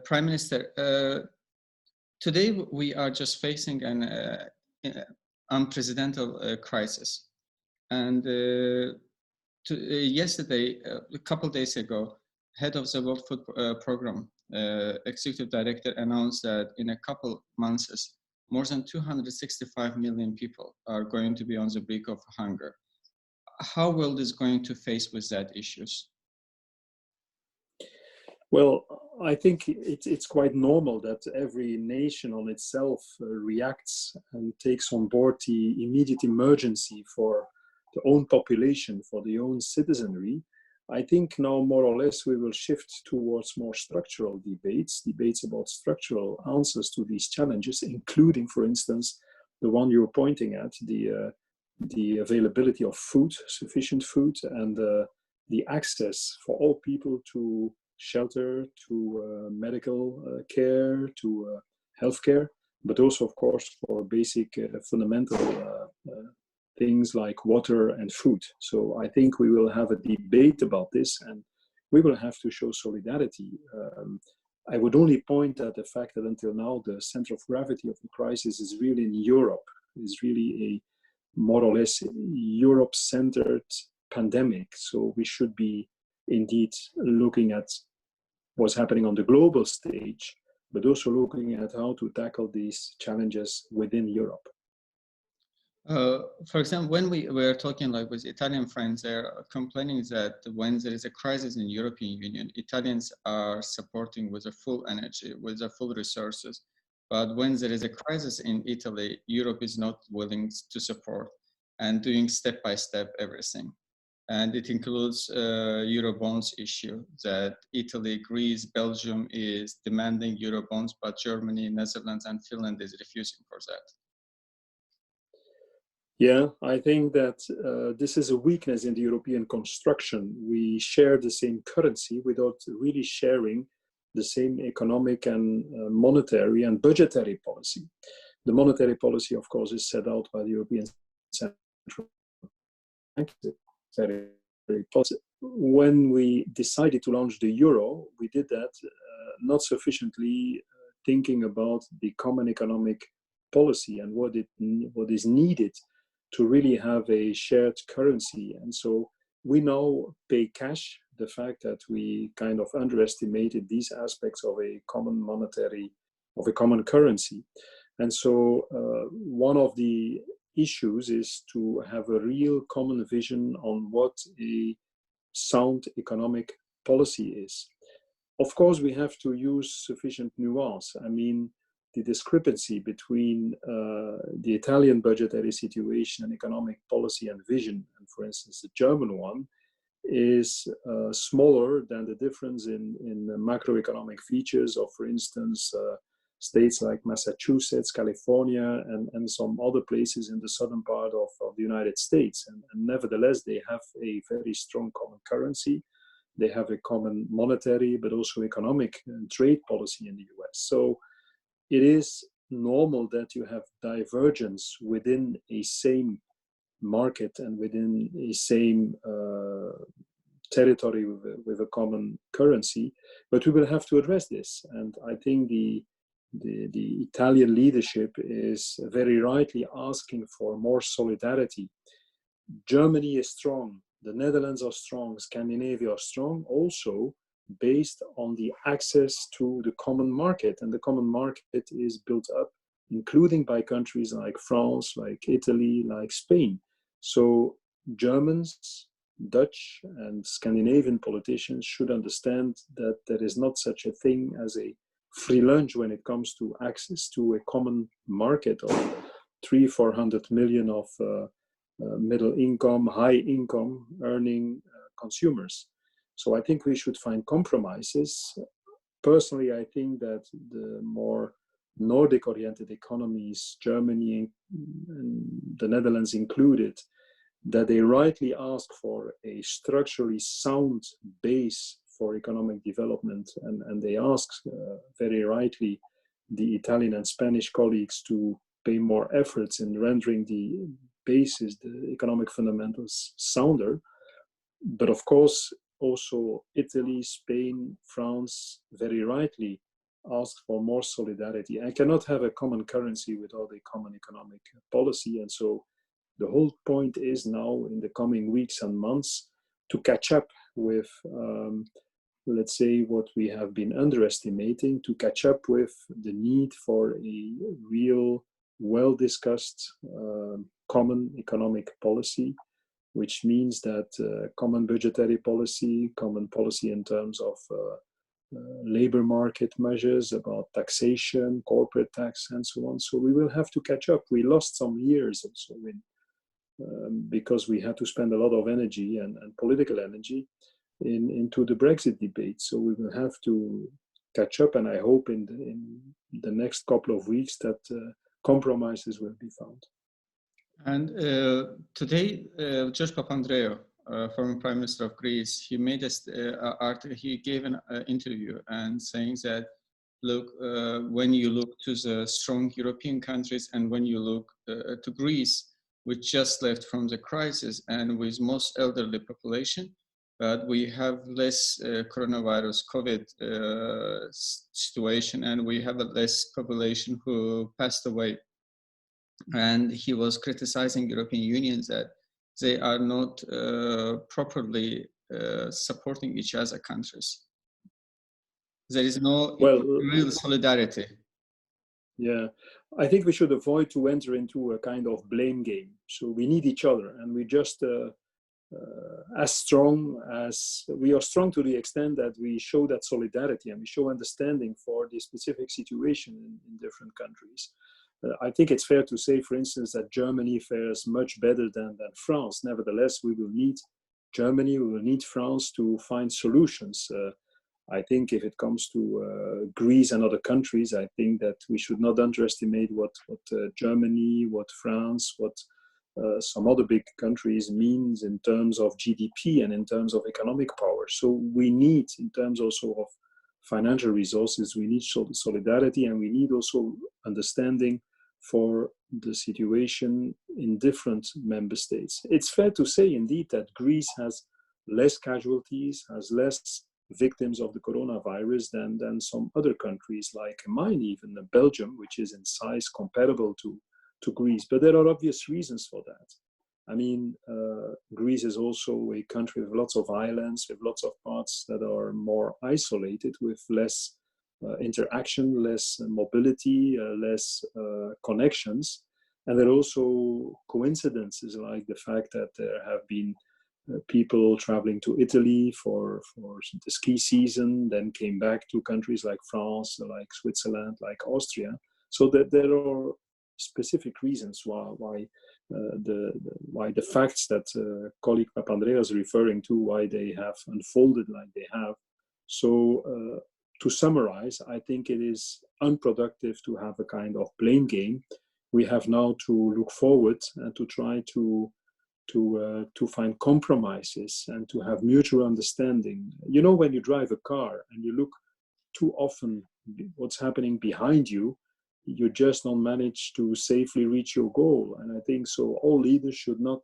Prime Minister, today we are just facing an unprecedented crisis. And yesterday, a couple days ago, head of the World Food Program, executive director, announced that in a couple months, more than 265 million people are going to be on the brink of hunger. How world is going to face with that issues? Well, I think it's quite normal that every nation on itself reacts and takes on board the immediate emergency for the own population, for the own citizenry. I think now more or less we will shift towards more structural debates about structural answers to these challenges, including, for instance, the one you're pointing at, the availability of food, sufficient food, and the access for all people to shelter, to medical care, to healthcare, but also, of course, for basic fundamental things like water and food. So I think we will have a debate about this, and we will have to show solidarity. I would only point at the fact that until now, the center of gravity of the crisis is really in Europe. It's really a more or less Europe-centered pandemic. So we should be indeed looking at what's happening on the global stage, but also looking at how to tackle these challenges within Europe. For example, when we were talking like with Italian friends, they're complaining that when there is a crisis in European Union, Italians are supporting with a full energy, with the full resources. But when there is a crisis in Italy, Europe is not willing to support and doing step by step everything. And it includes Eurobonds issue that Italy, Greece, Belgium is demanding Eurobonds, but Germany, Netherlands, and Finland is refusing for that. Yeah, I think that this is a weakness in the European construction. We share the same currency without really sharing the same economic and monetary and budgetary policy. The monetary policy, of course, is set out by the European Central Bank. Very positive. When we decided to launch the euro, we did that not sufficiently thinking about the common economic policy and what is needed to really have a shared currency. And so we now pay cash, the fact that we kind of underestimated these aspects of a common monetary, of a common currency. And so one of the issues is to have a real common vision on what a sound economic policy is. Of course, we have to use sufficient nuance. I mean, the discrepancy between the Italian budgetary situation and economic policy and vision, and for instance, the German one, is smaller than the difference in macroeconomic features of, for instance, states like Massachusetts, California, and some other places in the southern part of the United States. And nevertheless, they have a very strong common currency. They have a common monetary, but also economic and trade policy in the US. So it is normal that you have divergence within a same market and within a same territory with a common currency, but we will have to address this. And I think the Italian leadership is very rightly asking for more solidarity. Germany is strong, the Netherlands are strong, Scandinavia are strong, also based on the access to the common market. And the common market is built up, including by countries like France, like Italy, like Spain. So Germans, Dutch, and Scandinavian politicians should understand that there is not such a thing as a free lunch when it comes to access to a common market of 300-400 million of middle income, high income earning consumers. So I think we should find compromises. Personally, I think that the more Nordic-oriented economies, Germany and the Netherlands included, that they rightly ask for a structurally sound base for economic development, and they ask very rightly the Italian and Spanish colleagues to pay more efforts in rendering the basis, the economic fundamentals sounder. But of course, also Italy, Spain, France very rightly asked for more solidarity. I cannot have a common currency without a common economic policy. And so the whole point is now in the coming weeks and months to catch up with, let's say, what we have been underestimating, to catch up with the need for a real, well-discussed common economic policy, which means that common budgetary policy, common policy in terms of labor market measures, about taxation, corporate tax, and so on. So we will have to catch up. We lost some years also because we had to spend a lot of energy and political energy into the Brexit debate. So we will have to catch up, and I hope in the next couple of weeks that compromises will be found. And today, George Papandreou, former Prime Minister of Greece, he made he gave an interview and saying that, look, when you look to the strong European countries and when you look to Greece, which just left from the crisis and with most elderly population, but we have less coronavirus, COVID situation, and we have a less population who passed away. And he was criticizing European Union that they are not properly supporting each other countries. There is no real solidarity. Yeah, I think we should avoid to enter into a kind of blame game. So we need each other, and we just as strong as we are strong to the extent that we show that solidarity and we show understanding for the specific situation in different countries. I think it's fair to say, for instance, that Germany fares much better than France. Nevertheless, we will need Germany, we will need France to find solutions. I think if it comes to Greece and other countries, I think that we should not underestimate what Germany, what France, what some other big countries means in terms of GDP and in terms of economic power. So we need, in terms also of financial resources, we need solidarity, and we need also understanding for the situation in different member states. It's fair to say indeed that Greece has less casualties, has less victims of the coronavirus than some other countries like mine, even Belgium, which is in size comparable to Greece. But there are obvious reasons for that. I mean, Greece is also a country with lots of islands, with lots of parts that are more isolated, with less interaction, less mobility, less connections. And there are also coincidences like the fact that there have been people traveling to Italy for the ski season, then came back to countries like France, like Switzerland, like Austria. So that there are specific reasons why the facts that colleague Papandreou is referring to, why they have unfolded like they have. So to summarize, I think it is unproductive to have a kind of blame game. We have now to look forward and to try to find compromises and to have mutual understanding. You know, when you drive a car and you look too often what's happening behind you, you just don't manage to safely reach your goal. And I think so all leaders should not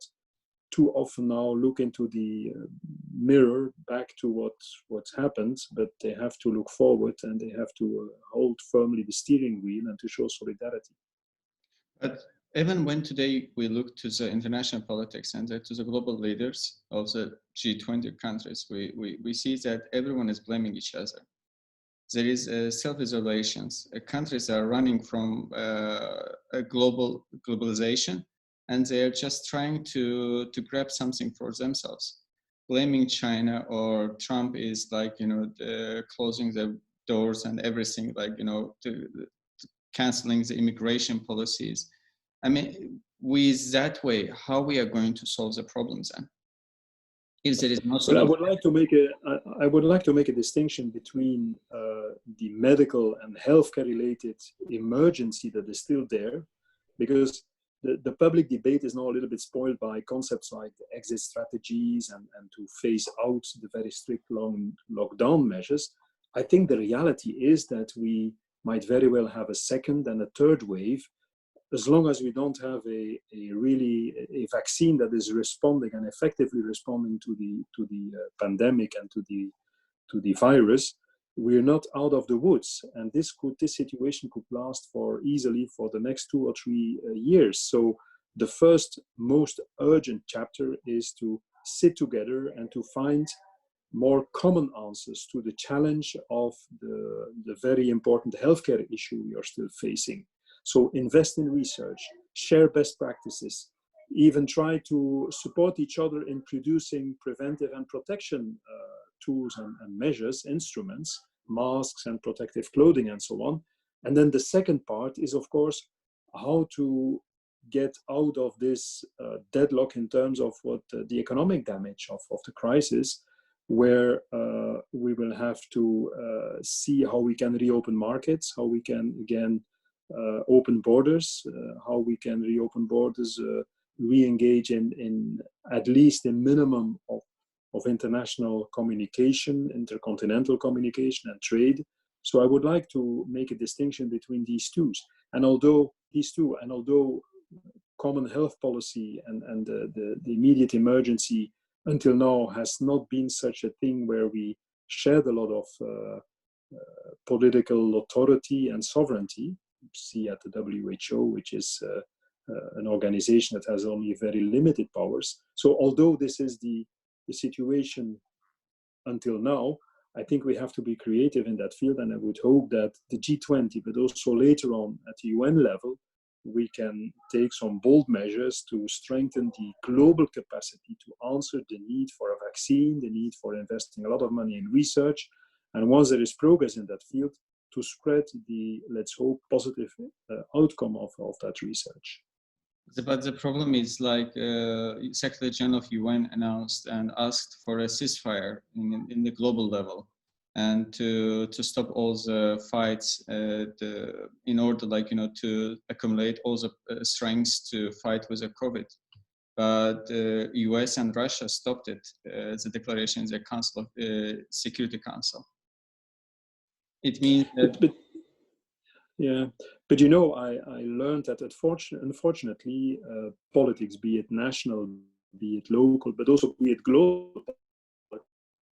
too often now look into the mirror back to what's happened, but they have to look forward and they have to hold firmly the steering wheel and to show solidarity. But even when today we look to the international politics and to the global leaders of the G20 countries, we see that everyone is blaming each other. There is self-isolations. Countries are running from a globalization, and they're just trying to grab something for themselves. Blaming China or Trump is like, closing the doors and everything, like, canceling the immigration policies. I mean, with that way, how we are going to solve the problems then? If there is no solution. Well, I would like to make a distinction between the medical and healthcare related emergency that is still there, because the public debate is now a little bit spoiled by concepts like the exit strategies and to phase out the very strict lockdown measures. I think the reality is that we might very well have a second and a third wave, as long as we don't have a vaccine that is responding and effectively responding to the pandemic and to the virus. we're not out of the woods, and this situation could last for easily for the next 2 or 3 years. So the first most urgent chapter is to sit together and to find more common answers to the challenge of the very important healthcare issue we are still facing. So invest in research, share best practices, even try to support each other in producing preventive and protection tools and measures, instruments, masks and protective clothing and so on. And then the second part is, of course, how to get out of this deadlock in terms of what the economic damage of the crisis, where we will have to see how we can reopen markets, how we can again open borders, how we can reopen borders, re-engage in at least a minimum of international communication, intercontinental communication and trade. So I would like to make a distinction between these two. And although common health policy and the immediate emergency until now has not been such a thing where we shared a lot of political authority and sovereignty, see at the WHO, which is an organization that has only very limited powers. So although this is the situation until now, I think we have to be creative in that field, and I would hope that the G20, but also later on at the UN level, we can take some bold measures to strengthen the global capacity to answer the need for a vaccine, the need for investing a lot of money in research, and once there is progress in that field, to spread the, let's hope, positive outcome of that research. But the problem is, like, Secretary General of UN announced and asked for a ceasefire in the global level, and to stop all the fights, in order, like, to accumulate all the strengths to fight with the COVID. But US and Russia stopped it, the declaration in the Council of Security Council. It means that. Yeah, but I learned that unfortunately, politics, be it national, be it local, but also be it global,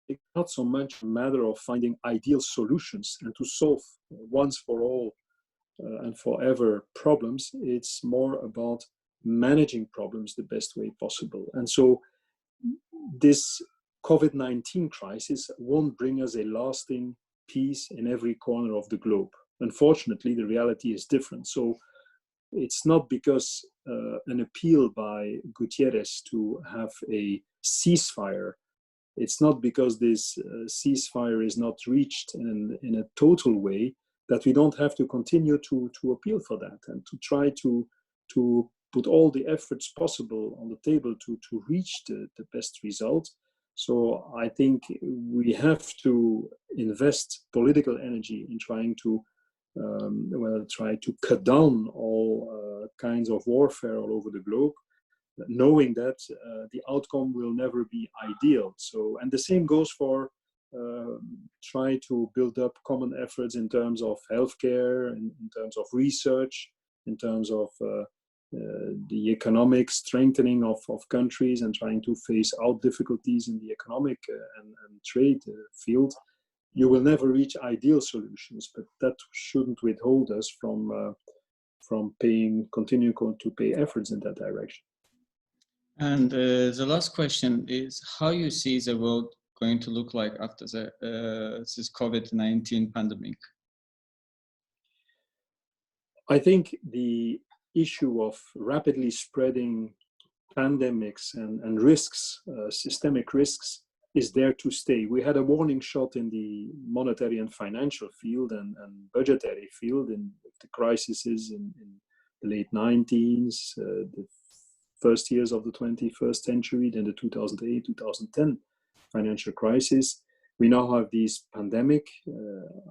it's not so much a matter of finding ideal solutions and to solve once for all and forever problems. It's more about managing problems the best way possible. And so this COVID-19 crisis won't bring us a lasting peace in every corner of the globe. Unfortunately, the reality is different. So it's not because an appeal by Gutierrez to have a ceasefire, it's not because this ceasefire is not reached in a total way that we don't have to continue to appeal for that and to try to put all the efforts possible on the table to reach the best result. So I think we have to invest political energy in trying to try to cut down all kinds of warfare all over the globe, knowing that the outcome will never be ideal. So, and the same goes for try to build up common efforts in terms of healthcare, in terms of research, in terms of the economic strengthening of countries and trying to phase out difficulties in the economic and trade field. You will never reach ideal solutions, but that shouldn't withhold us from continuing to pay efforts in that direction. And the last question is how you see the world going to look like after this COVID-19 pandemic? I think the issue of rapidly spreading pandemics and risks, systemic risks, is there to stay. We had a warning shot in the monetary and financial field and budgetary field in the crises in the late 19s, the first years of the 21st century, then the 2008, 2010 financial crisis. We now have this pandemic.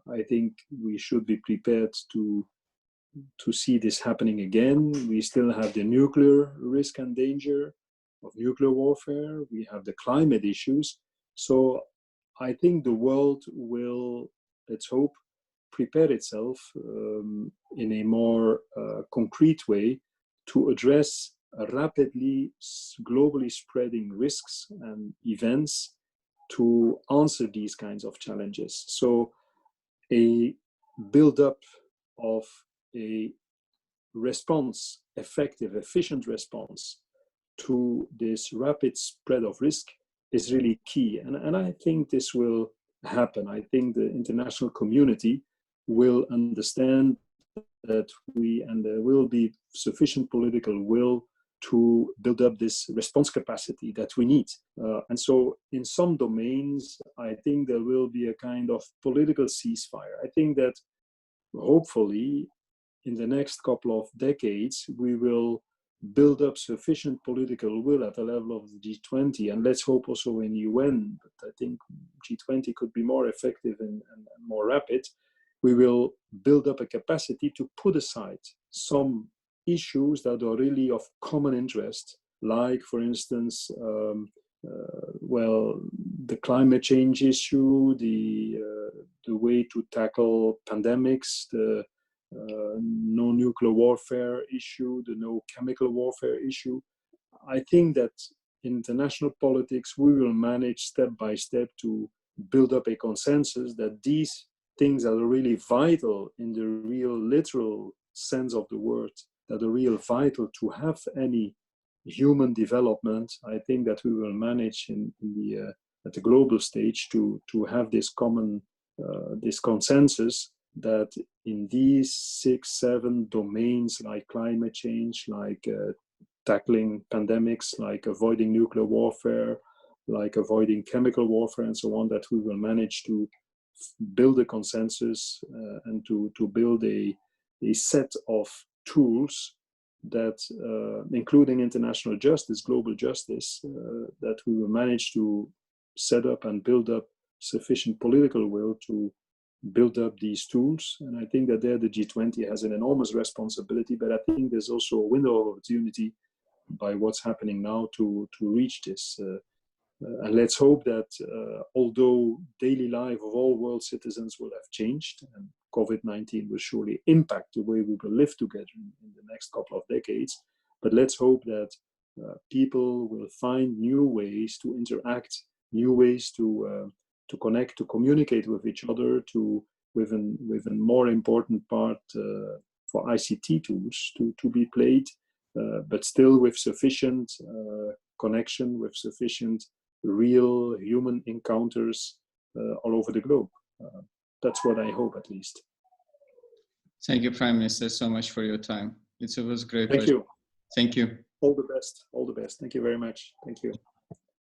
I think we should be prepared to see this happening again. We still have the nuclear risk and danger of nuclear warfare. We have the climate issues. So I think the world will, let's hope, prepare itself in a more concrete way to address rapidly globally spreading risks and events to answer these kinds of challenges. So a build-up of a response, effective, efficient response to this rapid spread of risk is really key. And I think this will happen. I think the international community will understand that there will be sufficient political will to build up this response capacity that we need. And so in some domains, I think there will be a kind of political ceasefire. I think that hopefully in the next couple of decades, we will build up sufficient political will at the level of the G20, and let's hope also in UN, but I think G20 could be more effective and more rapid. We will build up a capacity to put aside some issues that are really of common interest, like, for instance, the climate change issue, the way to tackle pandemics, the no nuclear warfare issue, the no chemical warfare issue. I think that in international politics, we will manage step by step to build up a consensus that these things that are really vital in the real literal sense of the word, that are real vital to have any human development. I think that we will manage at the global stage to have this common, this consensus that in these 6-7 domains, like climate change, like tackling pandemics, like avoiding nuclear warfare, like avoiding chemical warfare and so on, that we will manage to build a consensus and to build a set of tools that, including international justice, global justice, that we will manage to set up and build up sufficient political will to build up these tools. And I think that there the G20 has an enormous responsibility, but I think there's also a window of opportunity by what's happening now to reach this. And let's hope that although daily life of all world citizens will have changed, and COVID-19 will surely impact the way we will live together in the next couple of decades, but let's hope that people will find new ways to interact, new ways to connect, to communicate with each other, with a more important part for ICT tools to be played, but still with sufficient connection, with sufficient real human encounters all over the globe. That's what I hope, at least. Thank you, Prime Minister, so much for your time. It was great. Thank you. Thank you. All the best. All the best. Thank you very much. Thank you.